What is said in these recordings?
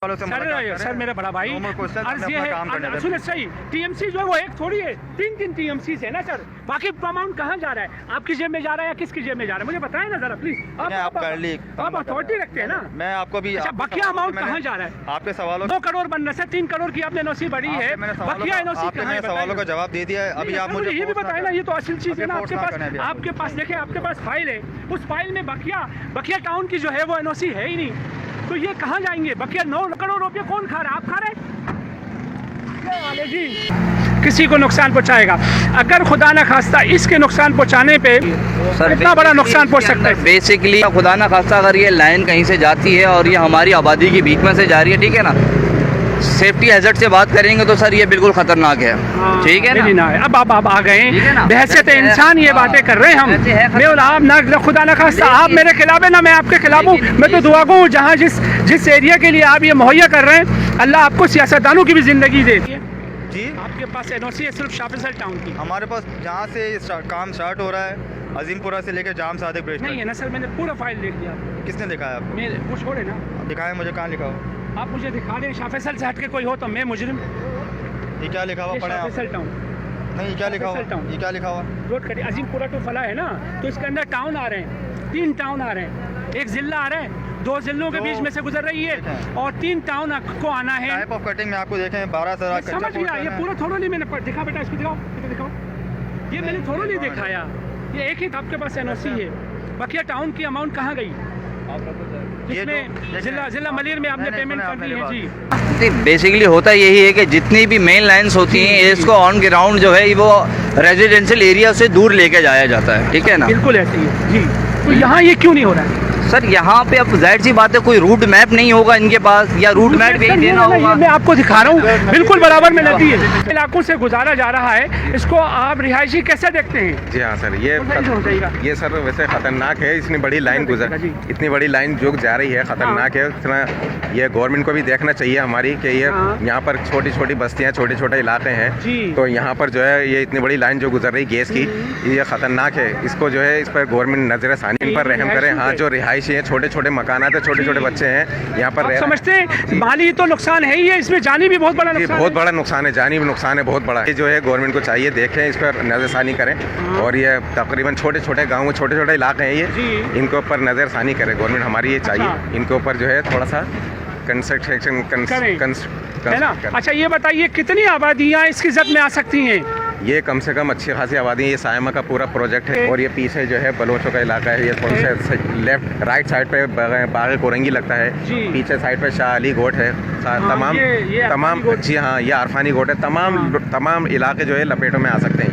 Sir मेरा बड़ा भाई अर्ज ये है, सुनिए सही टीएमसी जो है वो एक थोड़ी है, तीन टीएमसी है ना सर। बाकी अमाउंट कहाँ जा रहा है, आपकी जेब में जा रहा है या किसकी जेब में जा रहा है, मुझे बताएं ना जरा प्लीज। आप अथॉरिटी रखते हैं ना, मैं आपको भी अच्छा बाकी अमाउंट कहाँ जा रहा है? आपके सवालों 2 करोड़ बन रहा है, 3 करोड़ की आपने एनओसी बढ़ी है, बाकी एनओसी कहाँ है? सवालों का जवाब दे दिया है। अभी आप मुझे ये भी बताए ना, ये तो असल चीज है ना। आपके पास देखिए, आपके पास फाइल है, उस फाइल में बकिया टाउन की जो है वो एनओसी है ही नहीं, तो ये कहाँ जाएंगे? बकिया 9 करोड़ रुपये कौन खा रहा है? आप खा रहे हैं जी। किसी को नुकसान पहुंचाएगा, अगर खुदा ना खास्ता इसके नुकसान पहुंचाने पे सर इतना बड़ा नुकसान पहुंच सकता है। बेसिकली खुदा ना खास्ता अगर ये लाइन कहीं से जाती है और ये हमारी आबादी की बीच में से जा रही है, ठीक है ना, सेफ्टी हैजर्ड से बात करेंगे तो सर ये बिल्कुल खतरनाक है, ठीक है ना। अब आप आ गए बहसियत इंसान ये बातें कर रहे हैं हम, मैं और आप ना खुदा ना खास्ता आप मेरे खिलाफ है ना मैं आपके खिलाफ हूँ। मैं तो दुआ हूँ जहाँ जिस एरिया के लिए आप ये मुहैया कर रहे हैं, अल्लाह आपको सियासतदानों की भी जिंदगी दे जी। आपके पास एनओसी है सिर्फ शाफिसल टाउन की? हमारे पास जहाँ से काम स्टार्ट हो रहा है अजीमपुरा से लेकर जाम सादिक ब्रिज नहीं है ना सर, मैंने पूरा फाइल देख लिया। किसने दिखाया आपको? मेरे वो छोड़े ना, दिखाया मुझे, कहाँ लिखा हुआ? आप मुझे दिखा दें, शाफिसल से हट के कोई हो तो मैं मुजरिम। ये क्या लिखा हुआ पढ़े? शाफिसल टाउन नहीं, क्या लिखा हुआ? ये क्या लिखा हुआ? रोड कटी अजीमपुरा टू फला है ना, तो इसके अंदर टाउन आ रहे हैं, 3 टाउन आ रहे हैं, एक जिला आ रहा है, 2 जिलों के बीच में से गुजर रही है और 3 टाउन को आना है। टाइप ऑफ कटिंग में आपको देखें 12 समझ गया, ये पूरा थोड़ा नहीं मैंने दिखा बेटा, इसको दिखाओ, दिखाओ, ये मैंने थोड़ा नहीं दिखाया, ये एक ही आपके पास एनओसी है। बकिया टाउन की अमाउंट कहाँ गई? जिसमें जिला मलिर में आपने पेमेंट कर दी है जी। बेसिकली होता यही है कि जितनी भी मेन लाइंस होती हैं इसको ऑन ग्राउंड जो है वो रेजिडेंशियल एरिया से दूर लेके जाया जाता है, ठीक है ना। बिल्कुल ऐसे ही है जी। तो यहाँ ये क्यों नहीं हो रहा है सर? यहाँ पे अब जाहिर सी बात है कोई रूट मैप नहीं होगा इनके पास, या रूट मैप भी देना होगा। मैं आपको दिखा रहा हूँ, बिल्कुल बराबर में नदी है, इलाकों से गुजारा जा रहा है, इसको आप रिहायशी कैसे देखते हैं? जी हाँ सर, ये सर वैसे खतरनाक है, इतनी बड़ी लाइन इतनी बड़ी लाइन जो जा रही है खतरनाक है। इतना ये गवर्नमेंट को भी देखना चाहिए हमारी कि ये यहाँ पर छोटी छोटी बस्तियाँ, छोटे छोटे इलाके हैं, तो यहाँ पर जो है ये इतनी बड़ी लाइन जो गुजर रही गैस की, ये खतरनाक है। इसको जो है इस पर गवर्नमेंट नजर सानी इन पर रहम करे। हाँ, जो रिहायशी है, छोटे छोटे मकानात है, छोटे छोटे बच्चे हैं यहाँ पर समझते हैं, माली तो नुकसान है ही है, इसमें जानी भी बहुत बड़ा नुकसान, बहुत बड़ा नुकसान है, जानी भी नुकसान है बहुत बड़ा। ये जो है गवर्नमेंट को चाहिए देखें, इस पर नजरसानी करें, और ये तकरीबन छोटे छोटे गाँव, छोटे छोटे इलाके हैं ये, इनके ऊपर नजरसानी करे गवर्नमेंट हमारी, ये चाहिए इनके ऊपर जो है थोड़ा सा कंस्ट्रक्शन है ना। अच्छा ये बताइए कितनी आबादियाँ इसकी जद में आ सकती हैं? ये कम से कम अच्छी खासी आबादी है। ये सायमा का पूरा प्रोजेक्ट है, और ये पीछे जो है बलोचों का इलाका है, ये थोड़ा सा लेफ्ट राइट साइड पे बाग कोरंगी लगता है, पीछे साइड पे शाह अली गोट है, तमाम जी हाँ, ये आरफानी गोट है, तमाम इलाके जो है लपेटों में आ सकते हैं।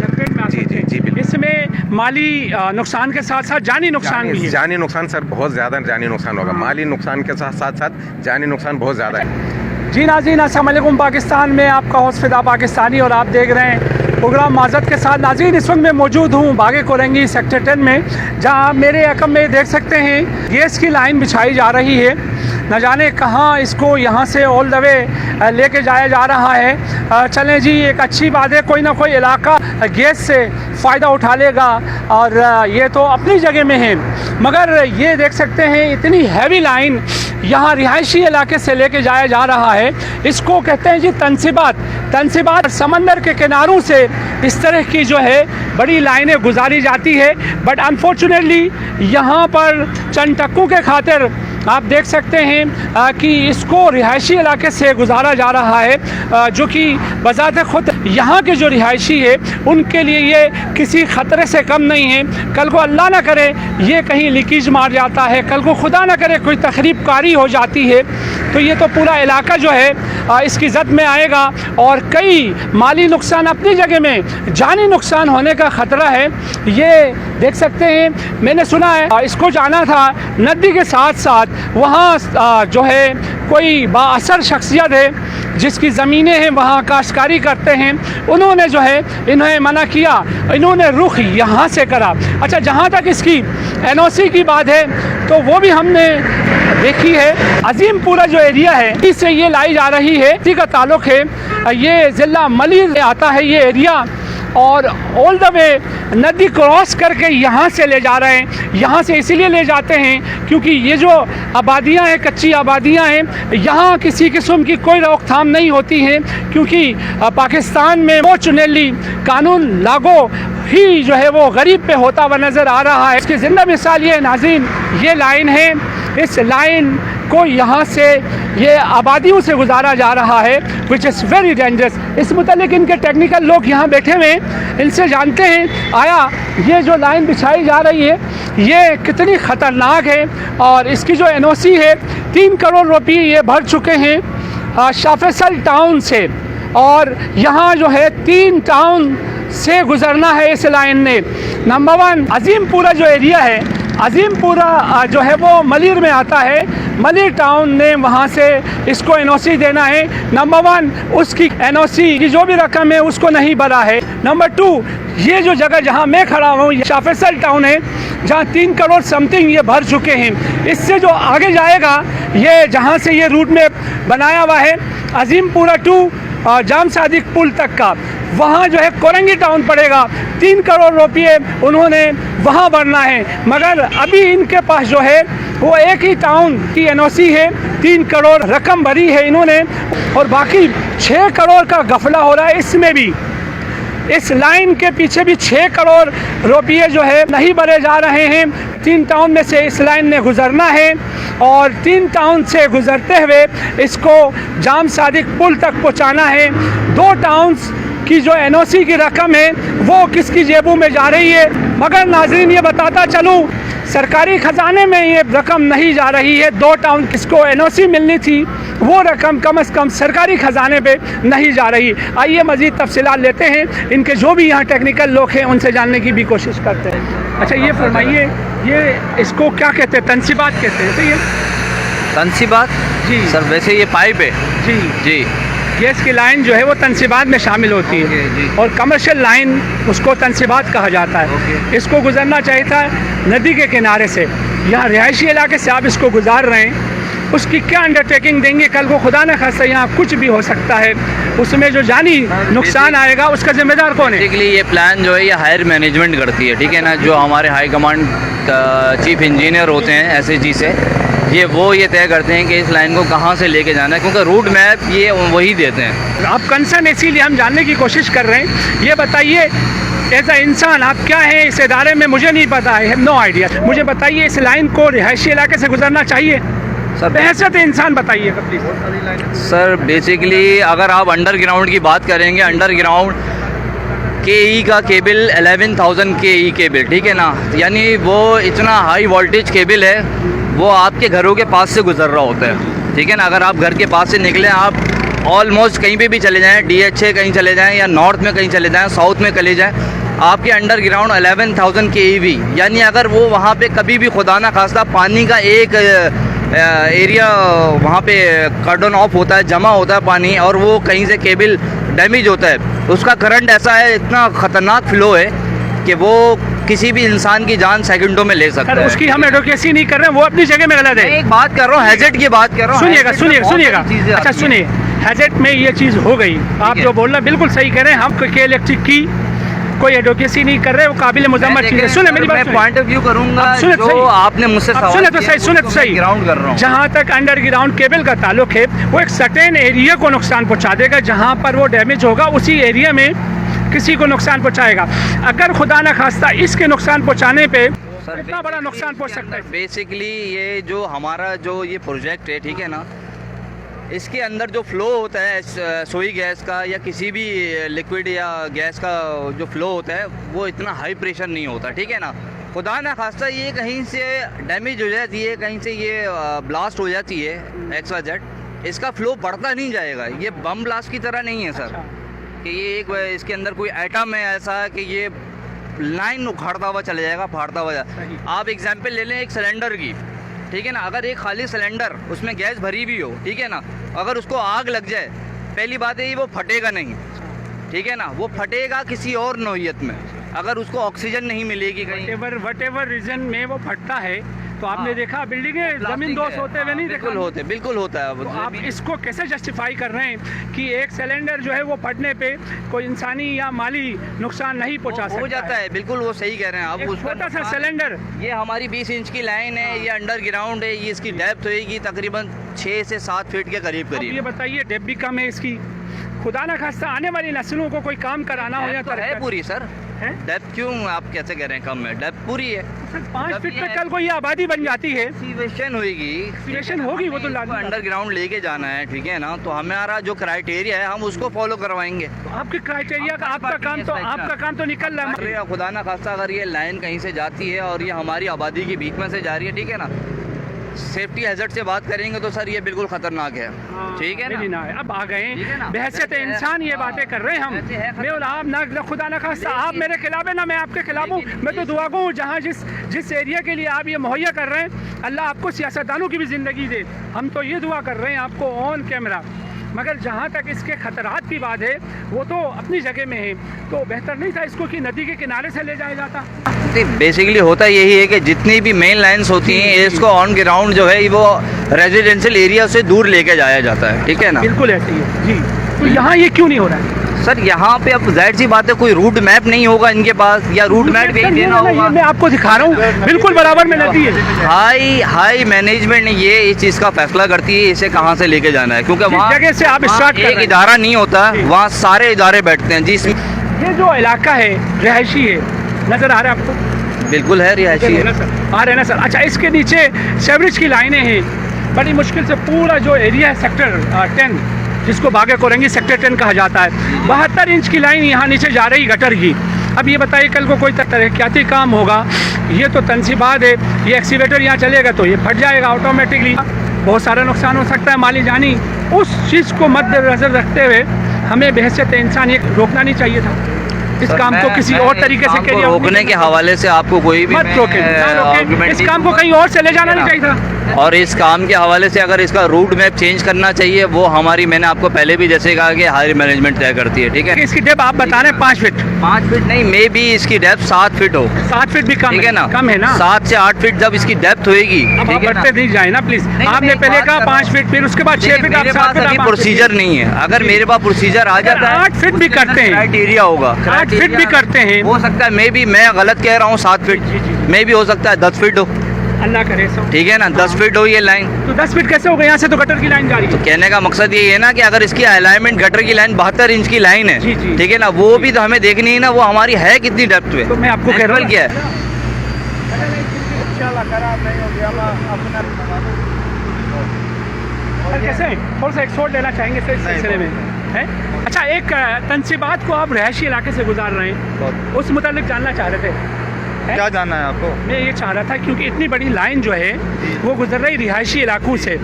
जी जी जी बिल्कुल। इसमें माली नुकसान के साथ साथ जानी नुकसान भी है। जानी नुकसान सर बहुत ज़्यादा जानी नुकसान होगा, माली नुकसान के साथ साथ जानी नुकसान बहुत ज़्यादा है। जी नाज़रीन, अस्सलाम वालेकुम। पाकिस्तान में आपका होस्ट फिदा पाकिस्तानी, और आप देख रहे हैं प्रोग्राम माजत के साथ। नाज़रीन, इस वक्त मैं मौजूद हूँ बागे कोरंगी सेक्टर 10 में, जहाँ मेरे अकम में देख सकते हैं गैस की लाइन बिछाई जा रही है। न जाने कहाँ इसको यहाँ से ऑल द वे लेके जाया जा रहा है। चलें जी, एक अच्छी बात है, कोई ना कोई इलाका गैस से फ़ायदा उठा लेगा, और ये तो अपनी जगह में है, मगर ये देख सकते हैं इतनी हैवी लाइन यहाँ रिहायशी इलाके से लेके जाया जा रहा है। इसको कहते हैं जी तनसीबात। समंदर के किनारों से इस तरह की जो है बड़ी लाइनें गुजारी जाती है, बट अनफॉर्चुनेटली यहाँ पर चंद टक्कों के खातिर आप देख सकते हैं कि इसको रिहायशी इलाके से गुजारा जा रहा है, जो कि बज़ात खुद यहाँ के जो रिहायशी है उनके लिए ये किसी ख़तरे से कम नहीं है। कल को अल्लाह ना करे ये कहीं लीकेज मार जाता है, कल को खुदा ना करे कोई तखरीब कारी हो जाती है, तो ये तो पूरा इलाका जो है इसकी जद में आएगा, और कई माली नुकसान अपनी जगह में, जानी नुकसान होने का ख़तरा है। ये देख सकते हैं, मैंने सुना है इसको जाना था नदी के साथ साथ वहाँ जो है कोई बाअसर शख्सियत है जिसकी ज़मीनें हैं, वहाँ काश्तकारी करते हैं, उन्होंने जो है इन्हें मना किया, इन्होंने रुख यहाँ से करा। अच्छा, जहाँ तक इसकी एनओसी की बात है तो वो भी हमने देखी है। अजीमपुरा जो एरिया है इससे ये लाई जा रही है, इसी का ताल्लुक़ है, ये ज़िला मलिर आता है ये एरिया, और ऑल द वे नदी क्रॉस करके यहाँ से ले जा रहे हैं। यहाँ से इसीलिए ले जाते हैं क्योंकि ये जो आबादियाँ हैं, कच्ची आबादियाँ हैं, यहाँ किसी किस्म की कोई रोकथाम नहीं होती है क्योंकि पाकिस्तान में वो चुनेली कानून लागू ही जो है वो गरीब पे होता हुआ नज़र आ रहा है। इसकी ज़िंदा मिसाल ये नाज़रीन, ये लाइन है, इस लाइन को यहाँ से ये आबादियों से गुजारा जा रहा है विच इज़ वेरी डेंजरस। इस मुतालिक इनके टेक्निकल लोग यहाँ बैठे हुए हैं, इनसे जानते हैं आया ये जो लाइन बिछाई जा रही है ये कितनी ख़तरनाक है और इसकी जो NOC है 3 करोड़ रुपये ये भर चुके हैं शाफेसल टाउन से और यहाँ जो है 3 टाउन से गुज़रना है इस लाइन ने। नंबर 1 अजीमपुरा जो एरिया है, अजीमपुरा जो है वो मलिर में आता है, मलिर टाउन ने वहाँ से इसको NOC देना है। नंबर 1 उसकी NOC की जो भी रकम है उसको नहीं भरा है। नंबर 2 ये जो जगह जहाँ मैं खड़ा हूँ शाफेसल टाउन है जहाँ 3 करोड़ समथिंग ये भर चुके हैं। इससे जो आगे जाएगा ये जहाँ से ये रूट में बनाया हुआ है अजीमपुरा टू जाम सादिक पुल तक का, वहाँ जो है कोरंगी टाउन पड़ेगा। 3 करोड़ रुपये उन्होंने वहाँ भरना है मगर अभी इनके पास जो है वो एक ही टाउन की NOC है, 3 करोड़ रकम भरी है इन्होंने और बाकी 6 करोड़ का गफला हो रहा है। इसमें भी इस लाइन के पीछे भी 6 करोड़ रुपये जो है नहीं भरे जा रहे हैं। 3 टाउन में से इस लाइन ने गुज़रना है और 3 टाउन से गुज़रते हुए इसको जाम सादिक पुल तक पहुंचाना है। 2 टाउन्स की जो NOC की रकम है वो किसकी जेबों में जा रही है। मगर नाज़रीन ये बताता चलूँ सरकारी ख़जाने में ये रकम नहीं जा रही है। 2 टाउन किसको NOC मिलनी थी वो रकम कम से कम सरकारी ख़जाने पे नहीं जा रही। आइए मज़ीद तफसीलात लेते हैं, इनके जो भी यहाँ टेक्निकल लोग हैं उनसे जानने की भी कोशिश करते हैं। अच्छा ये फरमाइए ये इसको क्या कहते हैं, तनसीबात कहते हैं? तो ये तनसीबात जी सर, वैसे ये पाइप है जी जी। गैस की लाइन जो है वो तनसीबात में शामिल होती ओके, है जी। और कमर्शियल लाइन उसको तनसीबात कहा जाता है। ओके। इसको गुजरना चाहिए था नदी के किनारे से, यहाँ रिहायशी इलाके से आप इसको गुजार रहे हैं, उसकी क्या अंडरटेकिंग देंगे? कल को खुदा न खास्ता यहाँ कुछ भी हो सकता है, उसमें जो जानी नुकसान आएगा उसका जिम्मेदार कौन है? बेसिकली ये प्लान जो है ये हायर मैनेजमेंट करती है, ठीक है ना। जो हमारे हाई कमांड चीफ इंजीनियर होते हैं SHG से, ये तय करते हैं कि इस लाइन को कहाँ से लेके जाना है, क्योंकि रूट मैप ये वही देते हैं। आप कंसर्न इसीलिए हम जानने की कोशिश कर रहे हैं। ये बताइए एज अ इंसान आप क्या हैं इस इदारे में? मुझे नहीं पता है, नो आइडिया। मुझे बताइए इस लाइन को रिहायशी इलाके से गुजरना चाहिए सर? बहसत इंसान बताइएगा प्लीज़। सर बेसिकली अगर आप अंडरग्राउंड की बात करेंगे, अंडरग्राउंड KE का केबल 11,000 KE केबल, ठीक है ना, यानी वो इतना हाई वोल्टेज केबल है, वो आपके घरों के पास से गुजर रहा होता है, ठीक है ना। अगर आप घर के पास से निकलें, आप ऑलमोस्ट कहीं पे भी चले जाएं, DHA कहीं चले जाएं या नॉर्थ में कहीं चले जाएं, साउथ में चले जाएं, आपके अंडरग्राउंड 11,000 KEV, यानी अगर वो वहाँ पे कभी भी खुदा ना खास्ता पानी का एक एरिया वहाँ पे कार्डन ऑफ होता है, जमा होता है पानी, और वो कहीं से केबल डैमेज होता है, उसका करंट ऐसा है, इतना ख़तरनाक फ्लो है कि वो किसी भी इंसान की जान सेकंडों में ले सकता सर है। उसकी हम एडवोकेसी नहीं कर रहे हैं, वो अपनी जगह में गलत है। एक बात कर रहा हूँ, हैजेट की बात कर रहा हूँ। सुनिएगा हैजेट में सुनिएगा बहुत सुनिएगा सारी चीज़ें अच्छा आती हैं। सुनिए, हैजेट में ये चीज़ हो गई, आप है। जो बोल रहे हैं बिल्कुल सही कह रहे हैं। हम के इलेक्ट्रिक की कोई एडवोकेसी नहीं कर रहे, वो काबिल मुजम्मत चीज़ है। सुने मेरी बात, मैं पॉइंट ऑफ व्यू करूंगा सुने तो जो सही। आपने मुझसे सवाल सुने तो किया, सही, सुने तो उसको मैं सही। ग्राउंड कर रहा हूँ। जहाँ तक अंडरग्राउंड केबल का ताल्लुक है, वो एक सर्टेन एरिया को नुकसान पहुँचा देगा, जहाँ पर वो डैमेज होगा उसी एरिया में किसी को नुकसान पहुँचाएगा। अगर खुदा न खास्ता इसके नुकसान पहुँचाने पे इतना बड़ा नुकसान पहुँच सकता है। बेसिकली ये जो हमारा जो ये प्रोजेक्ट है, ठीक है ना, इसके अंदर जो फ्लो होता है सोई गैस का या किसी भी लिक्विड या गैस का जो फ्लो होता है, वो इतना हाई प्रेशर नहीं होता, ठीक है ना। खुदा ना खास्ता ये कहीं से डैमेज हो जाती है, कहीं से ये ब्लास्ट हो जाती है XYZ, इसका फ्लो बढ़ता नहीं जाएगा। ये बम ब्लास्ट की तरह नहीं है सर, कि ये एक इसके अंदर कोई आइटम है ऐसा कि ये लाइन उखाड़ता हुआ चले जाएगा, फाड़ता हुआ जाएगा। आप एग्जाम्पल ले लें एक सिलेंडर की, ठीक है ना, अगर एक खाली सिलेंडर उसमें गैस भरी भी हो, ठीक है ना, अगर उसको आग लग जाए, पहली बात है वो फटेगा नहीं, ठीक है ना, वो फटेगा किसी और नौइयत में, अगर उसको ऑक्सीजन नहीं मिलेगी कहीं, वट एवर रीज़न में वो फटता है, तो आपने देखा बिल्डिंगें जमीन दोस्त होते हुए नहीं देखा। बिल्कुल होता है तो आप इसको कैसे जस्टिफाई कर रहे हैं कि एक सिलेंडर जो है वो फटने पे कोई इंसानी या माली नुकसान नहीं पहुंचा सकता? हो जाता है, बिल्कुल वो सही कह रहे हैं आप। एक छोटा सा सिलेंडर, ये हमारी 20 इंच की लाइन है, ये अंडरग्राउंड है, ये इसकी डेप्थ होएगी तकरीबन 6 से 7 फीट के करीब अब ये बताइए डेप्थ भी कम है इसकी। खुदा ना खास्ता आने वाली नस्लों को कोई काम कराना हो या तो है पूरी सर, है डेप्थ क्यों आप कैसे कह रहे हैं कम है? डेप्थ पूरी है। 5 जब फीट ये पे कल को ये आबादी बन जाती है, एक्सीवेशन होगी, एक्सीवेशन होगी, वो तो लाजमी बात है। अंडरग्राउंड लेके जाना है, ठीक है ना, तो हमारा जो क्राइटेरिया है हम उसको फॉलो करवाएंगे। तो आपके क्राइटेरिया का आपका काम तो निकल रहा है। अरे खुदा ना खास्ता अगर ये लाइन कहीं से जाती है और ये हमारी आबादी के बीच में से जा रही है, ठीक है ना, सेफ्टी हैजर्ड से बात करेंगे तो सर ये बिल्कुल खतरनाक है, ठीक है ना? अब आ गए ठीक है ना? बहसियत वैसे है। इंसान ये बातें कर रहे हैं हम। वैसे है, मैं और आप ना खुदा ना खास्ता आप मेरे खिलाफ है ना मैं आपके खिलाफ हूँ। मैं तो दुआ गो हूँ जहाँ जिस एरिया के लिए आप ये मुहैया कर रहे हैं, अल्लाह आपको सियासतदानों की भी ज़िंदगी दे। हम तो ये दुआ कर रहे हैं आपको ऑन कैमरा। मगर जहाँ तक इसके खतरात की बात है वो तो अपनी जगह में है, तो बेहतर नहीं था इसको कि नदी के किनारे से ले जाया जाता? बेसिकली होता यही है कि जितनी भी मेन लाइंस होती हैं इसको ऑन ग्राउंड जो है वो रेजिडेंशियल एरिया से दूर लेके जाया जाता है, ठीक है ना? बिल्कुल ऐसे ही है जी। तो यहाँ ये क्यों नहीं हो रहा है सर? यहाँ पे अब जाहिर सी बात है कोई रूट मैप नहीं होगा इनके पास, या रूट मैप भी देना होगा। मैं आपको दिखा रहा हूँ बिल्कुल बराबर में नदी है। हाई मैनेजमेंट ने ये इस चीज़ का फैसला करती है इसे कहाँ से लेके जाना है, क्योंकि वहाँ जगह से आप वहाँ स्टार्ट कर एक रहे हैं। इदारा नहीं होता, वहाँ सारे इदारे बैठते हैं। जिस ये जो इलाका है रिहायशी है, नजर आ रहा है आपको? बिल्कुल है, रिहायशी है। आ रहे ना सर? अच्छा, इसके नीचे सेवरेज की लाइनें हैं। बड़ी मुश्किल से पूरा जो एरिया है सेक्टर 10 जिसको बागे कोरंगी सेक्टर 10 कहा जाता है, 72 इंच की लाइन यहाँ नीचे जा रही गटर की। अब ये बताइए कल को कोई तरक्याती काम होगा, ये तो तनसीबात है, ये एक्सीवेटर यहाँ चलेगा तो ये फट जाएगा ऑटोमेटिकली, बहुत सारा नुकसान हो सकता है माली जानी। उस चीज़ को मद्देनजर रखते हुए हमें बहसियत इंसान ये रोकना नहीं चाहिए था। इस काम को किसी और तरीके से करिए। रोकने के हवाले से आपको कोई भी मत रोकें, इस काम को कहीं और से ले जाना नहीं चाहिए था। और इस काम के हवाले से अगर इसका रूट मैप चेंज करना चाहिए, वो हमारी, मैंने आपको पहले भी जैसे कहा कि हाई मैनेजमेंट तय करती है, ठीक है? इसकी डेप्थ आप बता रहे हैं 5 फीट? 5 फीट नहीं, मे बी इसकी डेप्थ 7 फीट हो। 7 फीट भी कम, ठीक है ना? कम है ना? 7 से 8 फीट जब इसकी डेप्थ होएगी, अब आप ठीक है ना? बढ़ते नहीं जाए ना प्लीज। आपने पहले कहा 5 फीट, फिर उसके बाद 6 फीट, मेरे पास अभी प्रोसीजर नहीं है। अगर मेरे पास प्रोसीजर आ जाता है, 8 फीट भी करते हैं, क्राइटेरिया होगा, 8 फीट भी करते हैं। हो सकता है मे बी मैं गलत कह रहा हूँ 7 फीट, मे भी हो सकता है 10 फीट हो, अल्लाह करे सब, ठीक है ना? 10 फीट हो ये लाइन, तो 10 फीट कैसे हो गए? यहाँ से तो गटर की लाइन जा रही है। कहने का मकसद ये है ना कि अगर इसकी अलाइनमेंट गटर की लाइन 72 इंच की लाइन है, जी, जी। ठीक है ना, वो भी तो हमें देखनी है ना, वो हमारी है कितनी डेप्थ पे। तो मैं आपको कह रहा हूँ क्या है, कैसे थोड़ा सा एक्सपोर्ट लेना चाहेंगे इस सिलसिले में है? अच्छा, एक तनसीबात को आप रिहायशी इलाके से गुजार रहे हैं, उस मुतालिक जानना चाह रहे थे? क्या जानना है आपको? मैं ये चाह रहा था क्योंकि इतनी बड़ी लाइन जो है वो गुजर रही रिहायशी इलाकों से,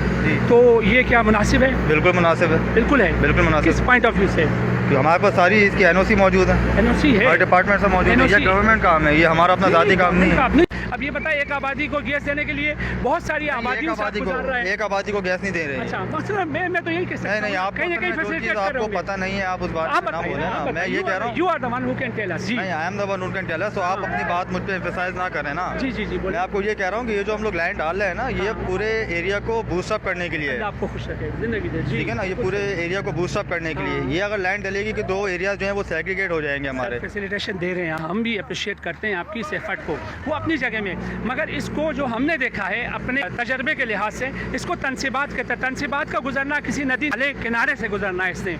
तो ये क्या मुनासिब है? बिल्कुल मुनासिब है, बिल्कुल है। बिल्कुल मुनासिब। किस पॉइंट ऑफ व्यू से? कि हमारे पास सारी इसकी एनओसी मौजूद है, एनओसी है, हर डिपार्टमेंट से मौजूद है। ये NOC गवर्नमेंट काम है, ये हमारा अपना ज़ाती काम नहीं है। अब ये बताइए, एक आबादी को गैस देने के लिए बहुत सारी आबादियों से गुजार रहा है। एक आबादी को गैस नहीं दे रहे हैं। अच्छा, मसला मैं तो यही कह सकता हूं, नहीं, आप कहीं ना कहीं फैसिलिटेट कर रहे आपको होंगे। पता नहीं है, आप उस बात आप पे ना बताइए बोले ना, मैं ये कह रहा हूँ। You are the one who can tell us. जी नहीं, I am the one who can tell us, तो आप अपनी बात मुझ पे एम्फसाइज ना करें ना। जी जी जी, मैं बोलिए। आपको ये कह रहा हूँ कि ये जो हम लोग लैंड डाल रहे हैं ना, ये पूरे एरिया को बूस्टअप करने के लिए है, आपको खुश रखे, जिंदगी दे। जी, ठीक है ना? ये पूरे एरिया को बूस्टअप करने के लिए, ये अगर लैंड डलेगी कि 2 एरिया जो है वो सेग्रीगेट हो जाएंगे हमारे। फैसिलिटेशन दे रहे हैं, हम भी अप्रिशिएट करते हैं आपकी इस एफर्ट को, वो अपनी जगह में। मगर इसको जो हमने देखा है अपने तजर्बे के लिहाज से, इसको तनसीबात कहते हैं। तनसीबात का गुजरना किसी नदी नाले किनारे से गुजरना है इसने,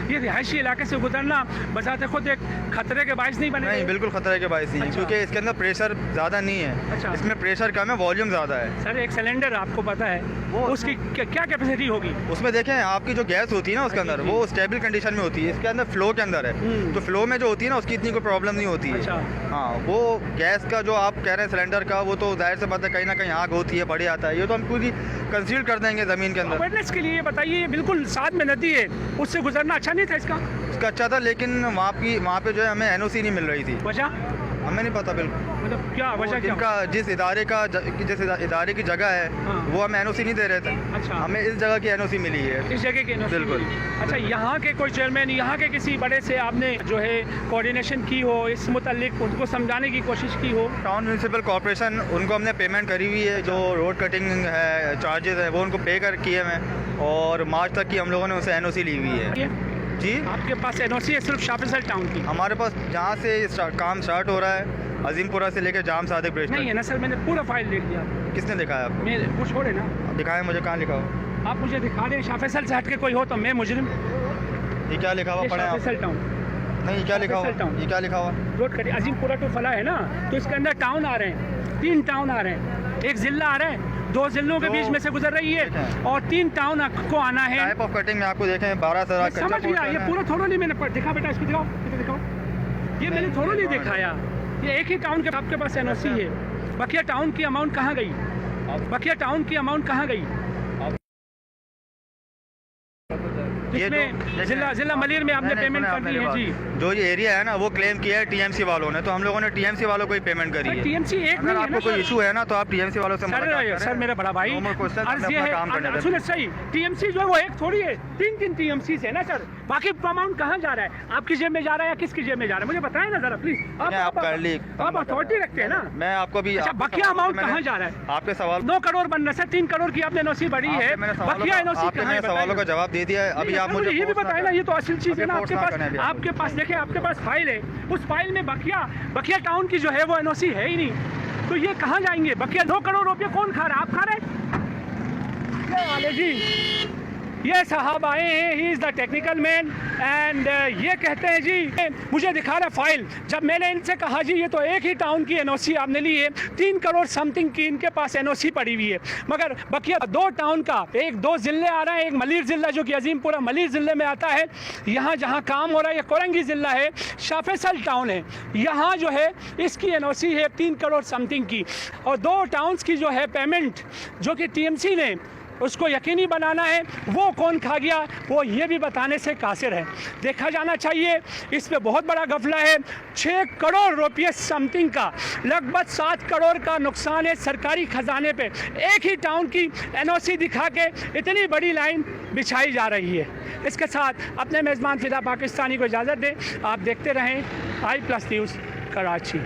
ये रिहायशी इलाके से गुजरना बजाते खुद एक खतरे के बायस नहीं बने? नहीं, बिल्कुल खतरे के बायस नहीं है, अच्छा। क्योंकि इसके अंदर प्रेशर ज़्यादा नहीं है। अच्छा। इसमें प्रेशर कम है, वॉल्यूम ज़्यादा है। सर, एक सिलेंडर आपको पता है वो उसकी क्या कैपेसिटी होगी? उसमें देखें, आपकी जो गैस होती है ना उसके अंदर, वो स्टेबल कंडीशन में होती है, इसके अंदर फ्लो के अंदर है, तो फ्लो में जो होती है ना उसकी इतनी कोई प्रॉब्लम नहीं होती है। अच्छा। हाँ, वो गैस का जो आप कह रहे हैं सिलेंडर का, वो तो जाहिर से बात है कहीं ना कहीं आग होती है, बढ़े आता है, ये तो हम पूरी कंसील कर देंगे ज़मीन के अंदर। अवेयरनेस के लिए बताइए, ये बिल्कुल साथ में नदी है, उससे गुजरना अच्छा नहीं था इसका? उसका अच्छा था, लेकिन वहाँ पे जो है हमें एनओसी नहीं मिल रही थी। वजह हमें नहीं पता बिल्कुल, मतलब क्या वजह क्या? जिनका जिस इदारे की जगह है हाँ। वो हमें एनओसी नहीं दे रहे थे। अच्छा। हमें इस जगह की एनओसी मिली है। इस जगह के NOC बिल्कुल। मिली। अच्छा, यहाँ के कोई चेयरमैन, यहाँ के किसी बड़े से आपने जो है कोऑर्डिनेशन की हो, इस मुतालिक उनको समझाने की कोशिश की हो? टाउन म्यूनसिपल कॉर्पोरेशन, उनको हमने पेमेंट करी हुई है, जो रोड कटिंग है चार्जेस है वो उनको पे कर किए हैं, और मार्च तक की हम लोगों ने उसे एनओसी ली हुई है। ये जी, आपके पास NOC है सिर्फ शाफिसल टाउन की? हमारे पास जहाँ से काम स्टार्ट हो रहा है अजीमपुरा से लेकर जाम सादिक ब्रिज नहीं है तक। ना सर, मैंने पूरा फाइल देख लिया। किसने दिखाया आपको? मेरे वो छोड़े ना, दिखाएं मुझे, कहाँ लिखा हो? आप मुझे दिखा दें शाफिसल से हट के कोई हो तो मैं मुजरिम। ये क्या लिखा हुआ ये पढ़े आप? शाफिसल टाउन नहीं, ये क्या लिखा शाफिसल हुआ? टाउन। ये क्या लिखा हुआ? रोड कटी अजीमपुरा टू फला है ना, तो इसके अंदर टाउन आ रहे हैं, 3 टाउन आ रहे हैं, एक जिला आ रहा है, 2 जिलों के बीच में से गुजर रही है, और 3 टाउन को आना है। टाइप ऑफ कटिंग में आपको देखें 12 सरा मैं समझ गया, ये पूरा थोड़ा नहीं मैंने दिखा बेटा, इसको दिखाओ, इसे दिखाओ, ये मैंने थोड़ा नहीं दिखाया। ये एक ही टाउन के आपके पास NOC है। बकिया टाउन की अमाउंट कहाँ गई? बकिया टाउन की अमाउंट कहाँ गई? जिसमें जिला मलिर में आपने पेमेंट कर दी है जी। जो ये एरिया है ना वो क्लेम किया है टीएमसी वालों ने, तो हम लोगों ने टीएमसी वालों को ही पेमेंट करी है। TMC एक अगर नहीं है आपको ना कोई सर। इशू है ना तो आप टीएमसी वालों से मुलाकात करें। सर मेरा बड़ा भाई, Normal question, अर्ज हमें ये अपना है, काम करने दें। सुनिए सही, TMC जो है वो एक थोड़ी है, 3 TMC है ना सर। बाकी अमाउंट कहाँ जा रहा है? आपकी जेब में जा रहा है या किसकी जेब में जा रहा है? मुझे बताएं ना जरा प्लीज। आप कर ली, आप अथॉरिटी रखते हैं ना। मैं आपको भी अच्छा, बकिया अमाउंट कहाँ जा रहा है? आपके सवाल 9 करोड़ बनने से 3 करोड़ की आपने NOC बढ़ी है, बकिया NOC आपके कहाँ है? मेरे सवालों का जवाब दे दिया है। अभी आप मुझे ये भी बताएं ना, ये तो असल चीज है ना अभी आपके force ना करें अभी पास। आप। आपके पास देखिए, आपके पास फाइल है, उस फाइल में बकिया टाउन की जो है वो NOC है ही नहीं, तो ये कहाँ जाएंगे? बकिया 2 करोड़ रुपये कौन खा रहा है? आप खा रहे हैं? ये वाले जी, ये साहब आए हैं, he is the technical man, and ये कहते हैं जी, मुझे दिखा रहा फाइल। जब मैंने इनसे कहा जी ये तो एक ही टाउन की NOC आपने ली है, 3 करोड़ समथिंग की इनके पास NOC पड़ी हुई है, मगर बकिया 2 टाउन का, 2 ज़िले आ रहे हैं, एक मलिर ज़िला जो कि अजीमपुरा मलिर ज़िले में आता है, यहाँ जहाँ काम हो रहा है, ये कोरंगी ज़िला है, शाफिसल टाउन है, यहाँ जो है इसकी NOC है 3 करोड़ समथिंग की, और 2 टाउन्स की जो है पेमेंट जो कि TMC ने उसको यकीनी बनाना है, वो कौन खा गया वो ये भी बताने से कासिर है। देखा जाना चाहिए, इस पे बहुत बड़ा गफला है। 6 करोड़ रुपये समथिंग का, लगभग 7 करोड़ का नुकसान है सरकारी खजाने पे। एक ही टाउन की NOC दिखा के इतनी बड़ी लाइन बिछाई जा रही है। इसके साथ अपने मेज़बान फिदा पाकिस्तानी को इजाज़त दें। आप देखते रहें i+ न्यूज़ कराची।